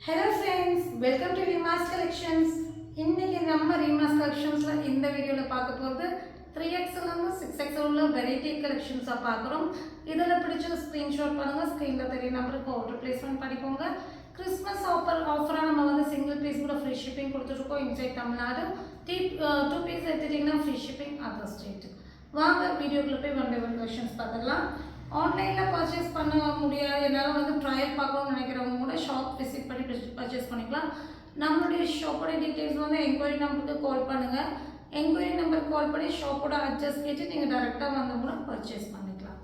Hello friends, welcome to Rima's Collections. இன்னைக்கு நம்ம Rima's Collectionsல இந்த வீடியோல பார்க்க போறது 3XL and 6XL உள்ள variety collections பார்க்குறோம். இதெல்லாம் பிடிச்ச ஸ்கிரீன்ஷாட் பண்ணுங்க. ஸ்கிரீன்ல தெரிய நம்பருக்கு ஆர்டர் பிளேஸ்மென்ட் பண்ணிக்கோங்க. கிறிஸ்மஸ் ஆஃபரா நம்ம வந்து சிங்கிள் பீஸ் கூட ஃப்ரீ ஷிப்பிங் கொடுத்துருக்கோம். இன்சைட் தமிழ்நாடு 2 பீஸ் எடுத்துட்டீங்கன்னா ஃப்ரீ ஷிப்பிங் அதர் ஸ்டேட். வாங்க வீடியோக்குள்ள போய் ஒன் பை ஒன் கலெக்ஷன்ஸ் பார்த்துக்கலாம். ஆன்லைனில் பர்ச்சேஸ் பண்ண முடியாது, என்னால் வந்து ட்ரையல் பார்க்கணும்னு நினைக்கிறவங்க கூட ஷாப் விசிட் பண்ணி பர்ச்சேஸ் பண்ணிக்கலாம். நம்மளுடைய ஷாப்போட டீட்டெயில்ஸ் வந்து என்கொயரி நம்பருக்கு கால் பண்ணுங்கள். என்கொயரி நம்பருக்கு கால் பண்ணி ஷாப்போட அட்ரஸ் கேட்டு நீங்கள் டேரெக்டாக வந்து கூட பர்ச்சேஸ் பண்ணிக்கலாம்.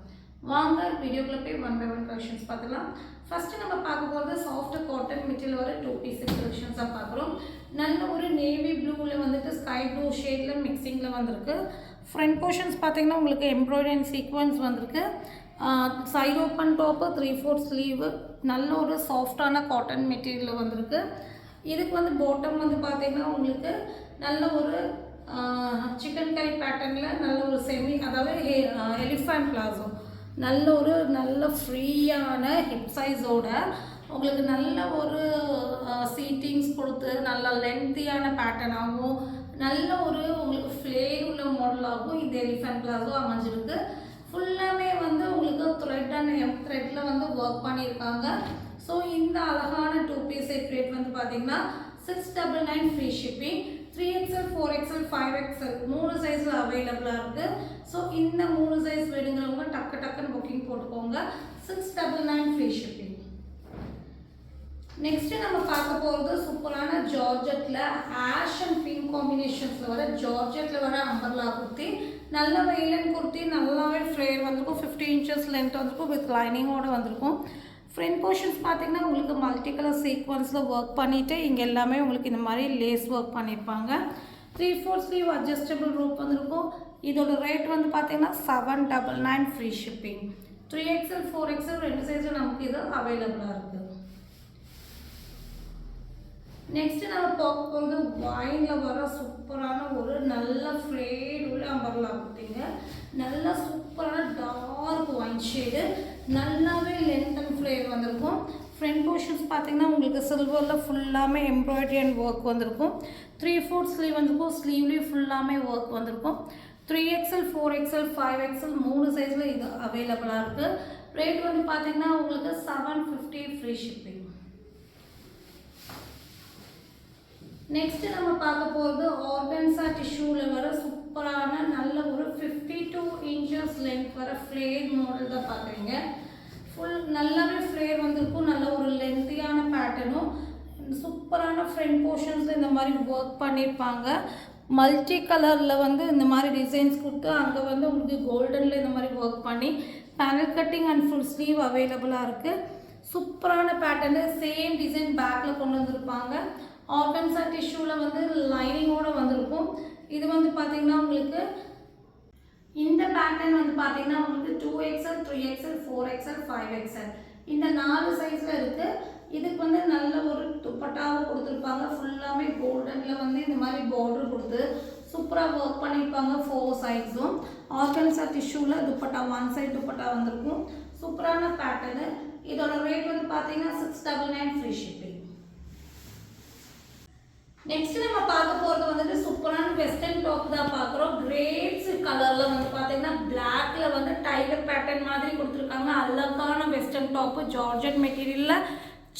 வாங்க வீடியோக்குள்ளே போய் ஒன் பை ஒன் கலெக்ஷன்ஸ் பார்த்துக்கலாம். ஃபஸ்ட்டு நம்ம பார்க்க போகிறது சாஃப்ட் காட்டன் மெட்டீரியல் வர 2 பீஸ் கலெக்ஷன்ஸாக பார்க்குறோம். நல்ல ஒரு நேவி ப்ளூவில் வந்துட்டு ஸ்கை ப்ளூ ஷேடில் மிக்சிங்கில் வந்திருக்கு. ஃப்ரண்ட் போர்ஷன்ஸ் பார்த்தீங்கன்னா உங்களுக்கு எம்ப்ராய்டரி அண்ட் சீக்வன்ஸ் வந்திருக்கு. சைடு ஓப்பன் டாப்பு 3/4 ஸ்லீவு நல்ல ஒரு சாஃப்டான காட்டன் மெட்டீரியலில் வந்திருக்கு. இதுக்கு வந்து பாட்டம் வந்து பார்த்திங்கன்னா உங்களுக்கு நல்ல ஒரு சிக்கன் கறி பேட்டர்னில் நல்ல ஒரு அதாவது எலிஃபண்ட் பிளாசோ நல்ல ஃப்ரீயான ஹிப் சைஸோட உங்களுக்கு நல்ல ஒரு சீட்டிங்ஸ் கொடுத்து நல்ல லென்த்தியான பேட்டர்னாகவும் நல்ல ஒரு உங்களுக்கு ஃப்ளேர் உள்ள மாடலாகவும் இந்த எலிஃபண்ட் பிளாசோ அமைஞ்சிருக்கு. ஃபுல்லாமே வந்து உங்களுக்கு த்ரெட் அண்ட் த்ரெட்டில் வந்து ஒர்க் பண்ணியிருக்காங்க. ஸோ இந்த அழகான 2 பீஸ் செட் ரேட் வந்து பார்த்தீங்கன்னா 699 free shipping. 3XL 4XL 5XL 3 சைஸில் அவைலபிளாக இருக்குது. ஸோ இந்த 3 சைஸ் வேணுங்கிறவங்க டக்குன்னு புக்கிங் போட்டுக்கோங்க. 699 ஃப்ரீ ஷிப்பிங். நெக்ஸ்ட்டு நம்ம பார்க்க போகிறது சூப்பரான ஜார்ஜெட்டில் ஆஷ் அண்ட் பிங்க் காம்பினேஷன்ஸில் வர ஜார்ஜெட்டில் வர அம்பர்லா குர்த்தி. நல்ல வெயிலன் குர்த்தி, நல்லாவே ஃப்ளேர் வந்திருக்கும். 50 inches லென்த் வந்திருக்கும், வித் லைனிங்கோடு வந்திருக்கும். ஃப்ரண்ட் போர்ஷன்ஸ் பார்த்தீங்கன்னா உங்களுக்கு மல்டி கலர் சீக்வன்ஸில் ஒர்க் பண்ணிவிட்டு இங்கே எல்லாமே உங்களுக்கு இந்த மாதிரி லேஸ் ஒர்க் பண்ணியிருப்பாங்க. 3/4 ஸ்லீவ் அட்ஜஸ்டபிள் ரூப் வந்திருக்கும். இதோட ரேட் வந்து பார்த்தீங்கன்னா 799 ஃப்ரீ ஷிப்பிங். 3XL 4XL 2 சைஸில் நமக்கு இது அவைலபிளாக இருக்குது. நெக்ஸ்ட் நம்ம பார்க்க போகிறது வைனில் வர சூப்பரான ஒரு நல்ல ஃப்ளேட் உள்ள அம்பர்லா குர்த்திங்க. நல்ல சூப்பரான டார்க் ஒயின் ஷேடு, நல்லாவே லென்த் அண்ட் ஃப்ளேர் வந்திருக்கும். ஃப்ரண்ட் போர்ஷன்ஸ் பார்த்தீங்கன்னா உங்களுக்கு சில்வரில் ஃபுல்லாமே எம்ப்ராய்டரி அண்ட் ஒர்க் வந்திருக்கும். 3/4 ஸ்லீவ் வந்திருக்கும். ஸ்லீவ்லேயும் ஃபுல்லாமே ஒர்க் வந்திருக்கும். 3XL 4XL 5XL 3 சைஸில் இது அவைலபிளாக இருக்குது. ரேட் வந்து பார்த்தீங்கன்னா உங்களுக்கு 750 ஃப்ரீ ஷிப்பிங். நெக்ஸ்ட் நம்ம பார்க்க போகிறது ஆர்கன்சா டிஷ்யூவில் வர சூப்பரான நல்ல ஒரு 52 inches லென்த் வர ஃப்ளேர் மாடல் தான் பார்க்குறீங்க. நல்லாவே ஃப்ளேர் வந்திருக்கும். நல்ல ஒரு லென்த்தியான பேட்டர்னும் சூப்பரான ஃப்ரண்ட் போர்ஷன்ஸில் இந்த மாதிரி ஒர்க் பண்ணியிருப்பாங்க. மல்டி கலரில் வந்து இந்த மாதிரி டிசைன்ஸ் கொடுத்து அங்கே வந்து உங்களுக்கு கோல்டனில் இந்த மாதிரி ஒர்க் பண்ணி panel cutting and full sleeve அவைலபிளாக இருக்குது. சூப்பரான பேட்டர்னு சேம் டிசைன் பேக்கில் கொண்டு வந்திருப்பாங்க. ஆர்கன்சா டிஷ்யூவில் வந்து லைனிங்கோடு வந்திருக்கும். இது வந்து பார்த்திங்கன்னா உங்களுக்கு இந்த பேட்டர்ன் வந்து பார்த்திங்கன்னா உங்களுக்கு 2XL 3XL 4XL 5XL இந்த 4 சைஸில் இருக்குது. இதுக்கு வந்து நல்ல ஒரு துப்பட்டாவை கொடுத்துருப்பாங்க. ஃபுல்லாமே கோல்டனில் வந்து இந்த மாதிரி பார்டர் கொடுத்து சூப்பராக ஒர்க் பண்ணியிருப்பாங்க. 4 சைட்ஸும் ஆர்கன்சா டிஷ்யூவில் துப்பட்டா 1 சைட் துப்பட்டா வந்திருக்கும். சூப்பரான பேட்டர்னு. இதோட ரேட் வந்து பார்த்திங்கன்னா 699 ஃப்ரீ ஷிப்பிங். நெக்ஸ்ட் நம்ம பார்க்க போகிறது வந்துட்டு சூப்பரான வெஸ்டர்ன் டாப் தான் பார்க்குறோம். கிரேப்ஸ் கலரில் வந்து பார்த்தீங்கன்னா பிளாக்ல வந்து டைலர் பேட்டர்ன் மாதிரி கொடுத்துருக்காங்க. அழகான வெஸ்டர்ன் டாப்பு ஜார்ஜெட் மெட்டீரியலில்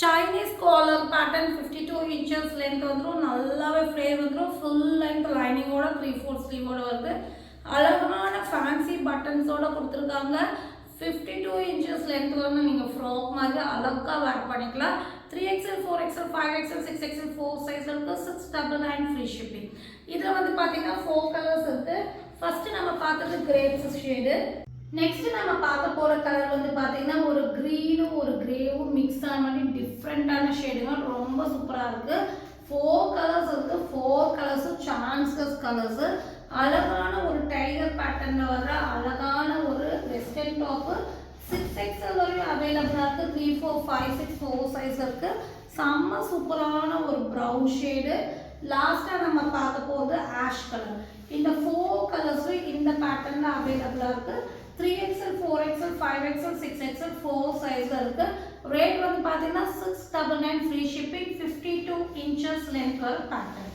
Chinese collar pattern 52 inches length வந்துடும். நல்லாவே ஃப்ளேர் வந்துடும். ஃபுல் லென்த் லைனிங்கோட 3/4 ஸ்லீவோட வருது. அழகான ஃபேன்சி பட்டன்ஸோட கொடுத்துருக்காங்க. 52 inches லென்த் வந்து நீங்கள் ஃப்ராக் மாதிரி அழகாக வேர் பண்ணிக்கலாம். 3XL 4XL 5XL 6XL 4 size இருக்குது. 699 ஃப்ரீ ஷிப்பிங். இதில் வந்து பார்த்தீங்கன்னா 4 கலர்ஸ் இருக்குது. ஃபஸ்ட்டு நம்ம பார்த்தது கிரேப்ஸ் ஷேடு. நெக்ஸ்ட் நம்ம பார்க்க போகிற கலர் வந்து பார்த்தீங்கன்னா ஒரு க்ரீனும் ஒரு கிரேவும் மிக்ஸ் ஆன மாதிரி டிஃப்ரெண்ட்டான ஷேடுங்க. ரொம்ப சூப்பராக இருக்குது. 4 கலர்ஸ் இருக்குது. 4 கலர்ஸும் சான்ஸ்லெஸ் கலர்ஸு. அழகான ஒரு டைலர் பேட்டர்னில் வர்ற அழகான ஒரு வெஸ்டர்ன் டாப்பு 6XL வரையும் அவைலபிளாக இருக்குது. 3, 4, 5, 6 4 சைஸ் இருக்குது. செம்ம சூப்பரான ஒரு ப்ரௌன் ஷேடு. லாஸ்ட்டாக நம்ம பார்க்க போகிறது ஆஷ் கலர். இந்த 4 கலர்ஸும் இந்த பேட்டர்னில் அவைலபிளாக இருக்குது. 3XL 4XL 5XL 6XL 4 சைஸில் இருக்குது. ரேட் வந்து பார்த்தீங்கன்னா 699 ஃப்ரீ ஷிப்பிங். 52 இன்ச்சஸ் லென்த் வர பேட்டர்ன்.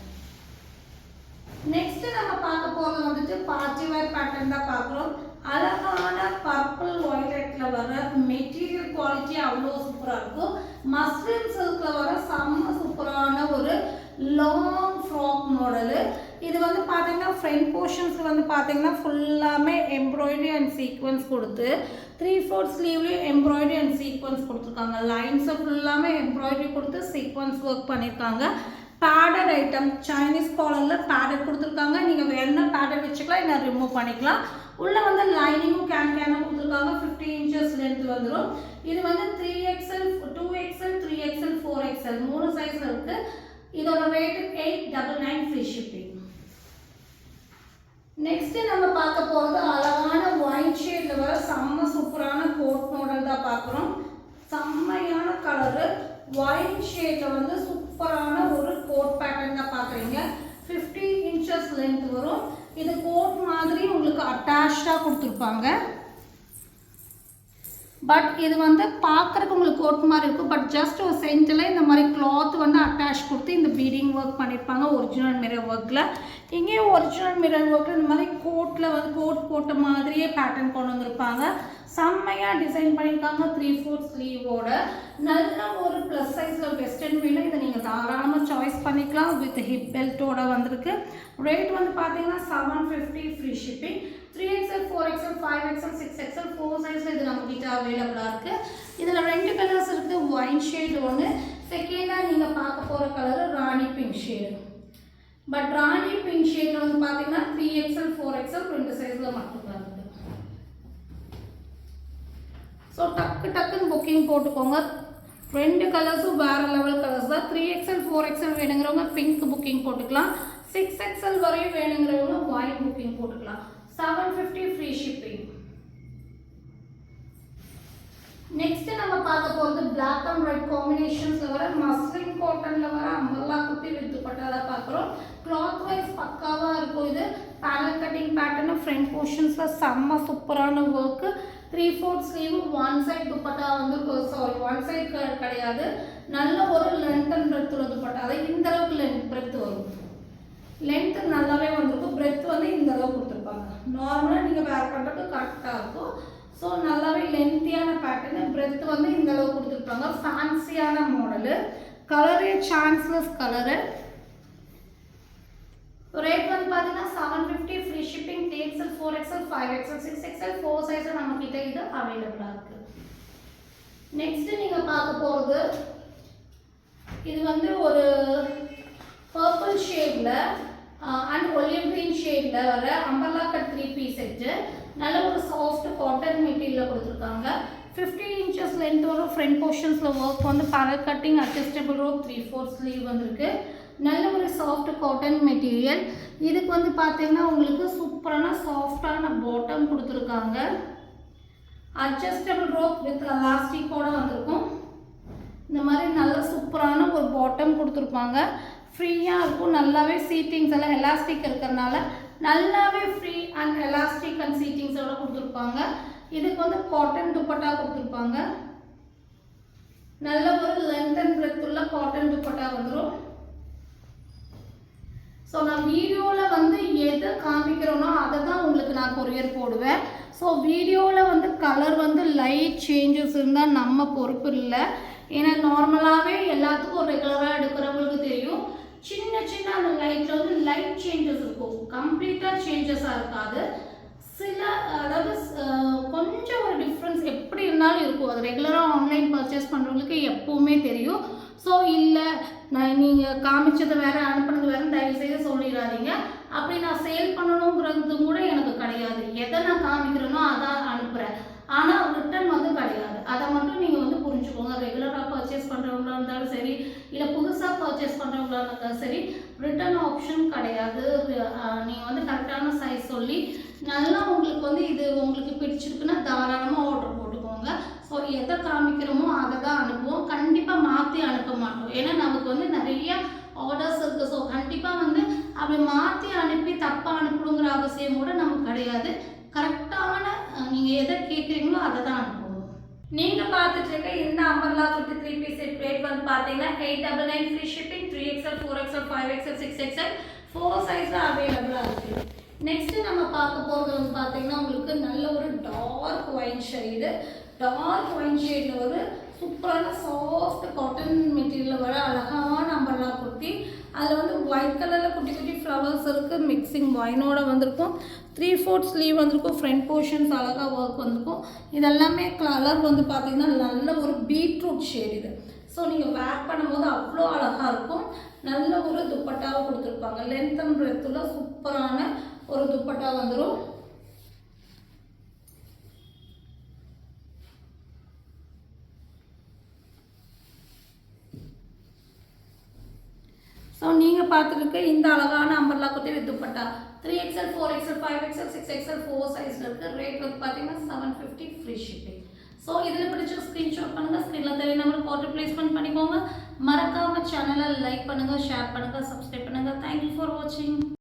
நெக்ஸ்ட் நம்ம பார்க்க போகிறது வந்துட்டு பார்ட்டி வேர் பேட்டர்ன் தான் பார்க்குறோம். அழகான பர்பிள் வயலட்ல வர மெட்டீரியல் குவாலிட்டி அவ்வளோ சூப்பராக இருக்கும். மஸ்லின் சில்க்ல வர செம்ம சூப்பரான ஒரு லாங் ஃப்ராக் மாடலு. இது வந்து பார்த்தீங்கன்னா ஃப்ரண்ட் போர்ஷன்ஸ் வந்து பார்த்தீங்கன்னா ஃபுல்லாமே எம்ப்ராய்டரி அண்ட் சீக்வன்ஸ் கொடுத்து 3/4 ஸ்லீவ்லேயும் எம்ப்ராய்டரி அண்ட் சீக்வன்ஸ் கொடுத்துருக்காங்க. லைன்ஸை ஃபுல்லாமே எம்ப்ராய்டரி கொடுத்து சீக்வன்ஸ் ஒர்க் பண்ணியிருக்காங்க. பேடட் ஐட்டம் சைனீஸ் காலரில் பேடட் கொடுத்துருக்காங்க. நீங்கள் வேணும்னா பேடட் வச்சுக்கலாம், இல்லை ரிமூவ் பண்ணிக்கலாம். உள்ளே வந்து லைனிங்கும் கேனாக கொடுத்துருக்காங்க. 50 இன்ச்சஸ் லென்த் வந்துடும். இது வந்து 3XL 2XL 3XL 4XL 3 சைஸில் இருக்குது. இதோட ரேட்டு 899 ஃப்ரீ ஷிப்பிங். நெக்ஸ்ட் நம்ம பார்க்க போகிறது அழகான ஒயிட் ஷேடில் வர செம்ம சூப்பரான கோட் மாடல் தான் பார்க்குறோம். செம்மையான கலரு ஒயிட் ஷேடில் வந்து சூப்பரான ஒரு கோட் பேட்டர்ன் தான் பார்க்குறீங்க. 50 இன்ச்சஸ் லென்த் வரும். இது கோட் மாதிரி உங்களுக்கு அட்டாச்சாக கொடுத்துருப்பாங்க. பட் இது வந்து பார்க்குறதுக்கு உங்களுக்கு கோட் மாதிரி இருக்கும். பட் ஜஸ்ட் ஒரு சென்டரில் இந்த மாதிரி கிளாத் வந்து அட்டாச் கொடுத்து இந்த பீடிங் ஒர்க் பண்ணியிருப்பாங்க ஒரிஜினல் மிரர் ஒர்க்கில். இங்கேயும் ஒரிஜினல் மிரர் ஒர்க்கில் இந்த மாதிரி கோட்டில் வந்து கோட் போட்ட மாதிரியே பேட்டர்ன் கொண்டு வந்திருப்பாங்க. செம்மையாக டிசைன் பண்ணியிருக்காங்க. 3/4 ஸ்லீவோட நல்ல ஒரு ப்ளஸ் சைஸில் வெஸ்டர்ன் வேணும். இதை நீங்கள் தாராளமாக சாய்ஸ் பண்ணிக்கலாம். வித் ஹிப் பெல்ட்டோட வந்திருக்கு. ரேட் வந்து பார்த்தீங்கன்னா 750 free shipping. 3XL 4XL 5XL 6XL 4 சைஸில் இது நம்மகிட்ட அவைலபிளாக இருக்குது. இதில் 2 கலர்ஸ் இருக்குது. ஒயிட் ஷேடு ஒன்று, செகண்டாக நீங்கள் பார்க்க போகிற colour Rani pink shade. But Rani pink ஷேடில் வந்து பார்த்தீங்கன்னா 3XL 4XL 2 சைஸில் மட்டும்தான் இருக்குது. ஸோ டக்குன்னு புக்கிங் போட்டுக்கோங்க. 2 கலர்ஸும் வேறு லெவல் கலர்ஸ் தான். 3XL 4XL வேணுங்கிறவங்க பிங்க் புக்கிங் போட்டுக்கலாம். 6XL வரையும் வேணுங்கிறவங்க ஒயிட் புக்கிங் போட்டுக்கலாம். 750 ஃப்ரீ ஷிப்பிங். நெக்ஸ்ட் நம்ம பார்க்க போகிறது பிளாக் அண்ட் ஒயிட் காம்பினேஷன்ஸில் வர மஸ்லின் காட்டனில் வர அம்பர்லா குர்த்தி வித் துப்பட்டா தான் பார்க்குறோம். கிளாத் வைஸ் பக்காவாக இருக்கும். இது பேனல் கட்டிங் பேட்டர்னு ஃப்ரண்ட் போர்ஷன்ஸில் செம்ம சூப்பரான work. 3/4 sleeve one side dupatta வந்து ஒன் சைட் கிடையாது. நல்ல ஒரு லென்த் அண்ட் பிரெத் உள்ள துப்பட்டா. அதை இந்த அளவுக்கு பிரெத் வரும். லென்த்து நல்லாவே வந்திருக்கும். பிரெத் வந்து இந்த அளவுக்கு கொடுத்துருப்பாங்க. நார்மலாக நீங்கள் வேர் பண்ணுறதுக்கு கரெக்டாக இருக்கும். ஸோ நல்லாவே லென்த்தியான பேட்டர்னு. பிரெத் வந்து இந்த அளவுக்கு கொடுத்துருப்பாங்க. ஃபேன்சியான மாடலு. கலரே சான்ஸ்லெஸ் கலரு. ரேட் வந்து பார்த்தீங்கன்னா 750 free shipping. 3XL 4XL 5XL 6XL 4 சைஸில் நம்மக்கிட்ட இது அவைலபிளாக இருக்குது. நெக்ஸ்ட்டு நீங்கள் பார்க்க போகிறது இது வந்து ஒரு பர்பிள் ஷேடில் அண்ட் ஒலிவ் க்ரீன் ஷேடில் வர அம்பர்லா கட் 3 பீஸ் செட்டு. நல்ல ஒரு சாஃப்ட் காட்டன் மெட்டீரியலில் கொடுத்துருக்காங்க. 50 இன்ச்சஸ் லென்த் வரும். ஃப்ரண்ட் போர்ஷன்ஸில் ஒர்க் வந்து panel cutting adjustable rope 3/4 sleeve வந்திருக்கு. நல்ல ஒரு சாஃப்ட் காட்டன் மெட்டீரியல். இதுக்கு வந்து பார்த்தீங்கன்னா உங்களுக்கு சூப்பரான சாஃப்டான பாட்டம் கொடுத்துருக்காங்க. அட்ஜஸ்டபிள் ரோப் வித் எலாஸ்டிக்கோடு வந்திருக்கும். இந்த மாதிரி நல்ல சூப்பரான ஒரு பாட்டம் கொடுத்துருப்பாங்க. ஃப்ரீயாக இருக்கும். நல்லாவே சீட்டிங்ஸ் எல்லாம் எலாஸ்டிக் இருக்கிறதுனால நல்லாவே ஃப்ரீ அண்ட் எலாஸ்டிக் அண்ட் சீட்டிங்ஸோட கொடுத்துருப்பாங்க. இதுக்கு வந்து காட்டன் துப்பட்டா கொடுத்துருப்பாங்க. நல்ல ஒரு லென்த் அண்ட் பிரெத் உள்ள காட்டன் துப்பட்டா வந்துடும். ஸோ நான் வீடியோவில் வந்து எதை காமிக்கிறோனோ அதை தான் உங்களுக்கு நான் கொரியர் போடுவேன். ஸோ வீடியோவில் வந்து கலர் வந்து லைட் சேஞ்சஸ் இருந்தால் நம்ம பொறுப்பு இல்லை. ஏன்னா நார்மலாகவே எல்லாத்துக்கும் ஒரு ரெகுலராக எடுக்கிறவங்களுக்கு தெரியும். சின்ன சின்ன அந்த லைட்டில் வந்து லைட் சேஞ்சஸ் இருக்கும். கம்ப்ளீட்டாக சேஞ்சஸாக இருக்காது. சில அதாவது கொஞ்சம் ஒரு டிஃப்ரென்ஸ் எப்படி இருந்தாலும் இருக்கும். அது ரெகுலராக ஆன்லைன் பர்ச்சேஸ் பண்ணுறவங்களுக்கு எப்போவுமே தெரியும். ஸோ இல்லை நான் நீங்கள் காமிச்சது வேறு அனுப்புனது வேறு தயவுசெய்து சொல்லிடாதீங்க. அப்படி நான் சேல் பண்ணணுங்கிறது கூட எனக்கு கிடையாது. எதை நான் காமிக்கிறேனோ அதான் அனுப்புகிறேன். ஆனால் ரிட்டன் வந்து கிடையாது. அதை மட்டும் நீங்கள் வந்து புரிஞ்சுக்கோங்க. ரெகுலராக பர்ச்சேஸ் பண்ணுறவங்களா இருந்தாலும் சரி, இல்லை புதுசாக பர்ச்சேஸ் பண்ணுறவங்களா இருந்தாலும் சரி, ரிட்டன் ஆப்ஷன் கிடையாது. நீங்கள் வந்து கரெக்டான சைஸ் சொல்லி நல்லா உங்களுக்கு வந்து இது உங்களுக்கு பிடிச்சிருக்குன்னா தாராளமாக ஆர்டர் போட்டுக்கோங்க. ஸோ எதை காமிக்கிறோமோ அதை தான் அனுப்புவோம். கண்டிப்பாக மாற்றி அனுப்ப மாட்டோம். ஏன்னா நமக்கு வந்து நிறைய ஆர்டர்ஸ் இருக்குது. ஸோ கண்டிப்பாக வந்து அப்படி மாற்றி அனுப்பி தப்பாக அனுப்பணுங்கிற அவசியம் கூட நமக்கு கிடையாது. கரெக்டான நீங்கள் எதை கேட்குறீங்களோ அதை தான் அனுப்புவோம். நீங்க பார்த்துட்டு இருக்க இந்த umbrella kurti 3 piece set rate வந்து பாத்தீங்கன்னா 899 free shipping 3XL 4XL 5XL 6XL 4 சைஸ்ல அவைலபிளா இருக்கு. நெக்ஸ்ட் நம்ம பார்க்க போறது வந்து பாத்தீங்கன்னா உங்களுக்கு நல்ல ஒரு dark white shade. Dark white ஷேட்ல ஒரு சூப்பரான சாஃப்ட் காட்டன் மெட்டீரியல்ல வர அழகான அம்பர்லா குர்த்தி. அதில் வந்து ஒயிட் கலரில் குட்டி குட்டி ஃப்ளவர்ஸ் இருக்குது, மிக்சிங் ஒயினோட வந்திருக்கும். 3/4 ஸ்லீவ் வந்திருக்கும், ஃப்ரண்ட் போர்ஷன்ஸ் அழகாக ஒர்க் வந்திருக்கும். இதெல்லாமே கலர் வந்து பார்த்திங்கன்னா நல்ல ஒரு பீட்ரூட் ஷேட் இது. ஸோ நீங்கள் வேர் பண்ணும்போது அவ்வளோ அழகாக இருக்கும். நல்ல ஒரு துப்பட்டாவை கொடுத்துருப்பாங்க. லென்த் அண்ட் பிரெத்தில் சூப்பரான ஒரு துப்பட்டா வந்துடும். ஸோ நீங்கள் பார்த்துருக்க இந்த அழகான umbrella kurti with dupatta 3XL 4XL 5XL 6XL 4 சைஸில் இருக்குது. ரேட் வந்து பார்த்தீங்கன்னா 750 ஃப்ரீ ஷிப்பிங். ஸோ இதில் பிடிச்ச ஸ்க்ரீன்ஷாட் பண்ணுங்கள், ஸ்க்ரீனில் தெரிய நம்பருக்கு ஆர்டர் ப்ளேஸ்மெண்ட் பண்ணிக்கோங்க. மறக்காமல் சேனலை லைக் பண்ணுங்கள், ஷேர் பண்ணுங்கள், சப்ஸ்கிரைப் பண்ணுங்கள். தேங்க்யூ ஃபார் வாட்சிங்.